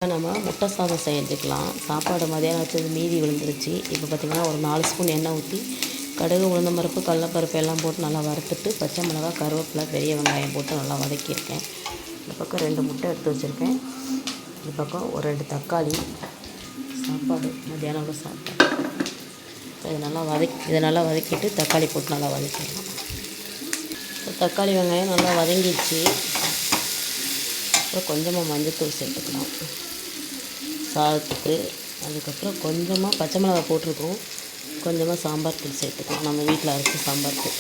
நம்ம முட்டை சாதம் செஞ்சுக்கலாம். சாப்பாடு மதியானம் வச்சது மீதி விழுந்துருச்சு. இப்போ பார்த்திங்கன்னா ஒரு 4 ஸ்பூன் எண்ணெய் ஊற்றி கடுகு, உளுந்தம்பருப்பு, கடலப்பருப்பு எல்லாம் போட்டு நல்லா வறுத்துட்டு பச்சை மிளகாய், கருவேப்பிலை, பெரிய வெங்காயம் போட்டு நல்லா வதக்கியிருக்கேன். இந்த பக்கம் 2 முட்டை எடுத்து வச்சுருக்கேன். இந்த பக்கம் ஒரு 2 தக்காளி, சாப்பாடு மதியானம் உள்ள சாப்பாடு. இதை நல்லா வதக்கிட்டு தக்காளி போட்டு நல்லா வதக்கிடலாம். இப்போ தக்காளி வெங்காயம் நல்லா வதங்கிடுச்சு. அப்புறம் கொஞ்சமாக மஞ்சள்தூள் சேர்த்துக்கலாம் சாதத்துக்கு. அதுக்கப்புறம் கொஞ்சமாக பச்சை மிளகாய் போட்டிருக்கோம். கொஞ்சமாக சாம்பார் தூள் சேர்த்துக்கலாம். நம்ம வீட்டில் அரைச்சி சாம்பார் தூள்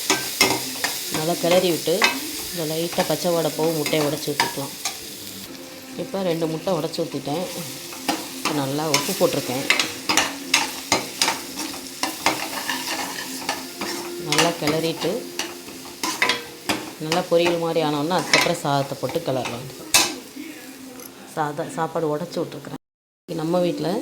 நல்லா கிளறி விட்டு இந்த லைட்டாக பச்சை வாடை போக முட்டையை உடச்சி ஊற்றிக்கலாம். இப்போ 2 முட்டை உடச்சி ஊற்றிட்டேன். இப்போ நல்லா உப்பு போட்டிருக்கேன். நல்லா கிளறிட்டு நல்லா பொரியல் மாதிரி ஆனோன்னா அதுக்கப்புறம் சாதத்தை போட்டு கிளறலாம். சாப்பாடு உடச்சி விட்ருக்குறேன். நம்ம வீட்டில்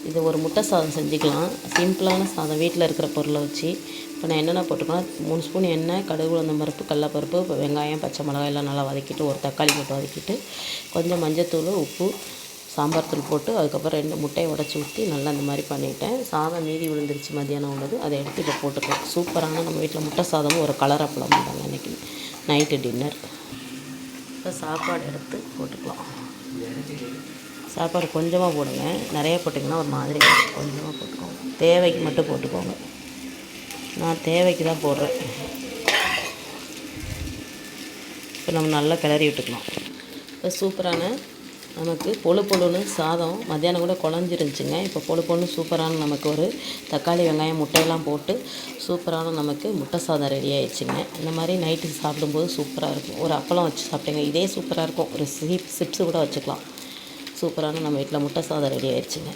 இது ஒரு முட்டை சாதம் செஞ்சுக்கலாம். சிம்பிளான சாதம் வீட்டில் இருக்கிற பொருளை வச்சு. இப்போ நான் என்னென்ன போட்டுக்கோன்னா 3 ஸ்பூன் எண்ணெய், கடுகு, உளுந்தம்பருப்பு, கடலப்பருப்பு, வெங்காயம், பச்சை மிளகாய் எல்லாம் நல்லா வதக்கிட்டு ஒரு தக்காளி போட்டு வதக்கிட்டு கொஞ்சம் மஞ்சத்தூள், உப்பு, சாம்பார் தூள் போட்டு அதுக்கப்புறம் 2 முட்டையை உடச்சி ஊற்றி நல்லா இந்த மாதிரி பண்ணிவிட்டேன். சாதம் மீதி விழுந்துருச்சு மதியானம் உள்ளது. அதை எடுத்து இப்போ போட்டுக்கலாம். சூப்பரான நம்ம வீட்டில் முட்டை சாதமும் ஒரு கலர் அப்பளம் பண்ணுறாங்க இன்றைக்கி நைட்டு டின்னர். இப்போ சாப்பாடு எடுத்து போட்டுக்கலாம். சாப்பாடு கொஞ்சமாக போடுங்க. நிறைய போட்டிங்கன்னா ஒரு மாதிரி கொஞ்சமாக போட்டுக்கோங்க. தேவைக்கு மட்டும் போட்டுக்கோங்க. நான் தேவைக்கு தான் போடுறேன். இப்போ நம்ம நல்லா கிளறி விட்டுக்கலாம். இப்போ சூப்பரான நமக்கு பொழுன்னு சாதம் மத்தியானம் கூட குழஞ்சிருந்துச்சுங்க. இப்போ பொழுன்னு சூப்பரான நமக்கு ஒரு தக்காளி, வெங்காயம், முட்டையெல்லாம் போட்டு சூப்பரான நமக்கு முட்டை சாதம் ரெடி ஆகிடுச்சுங்க. இந்த மாதிரி நைட்டு சாப்பிடும்போது சூப்பராக இருக்கும். ஒரு அப்பளம் வச்சு சாப்பிட்டேங்க. இதே சூப்பராக இருக்கும். ஒரு சிப்ஸு கூட வச்சுக்கலாம். சூப்பரான நம்ம வீட்டில் முட்டை சாதம் ரெடி ஆகிடுச்சுங்க.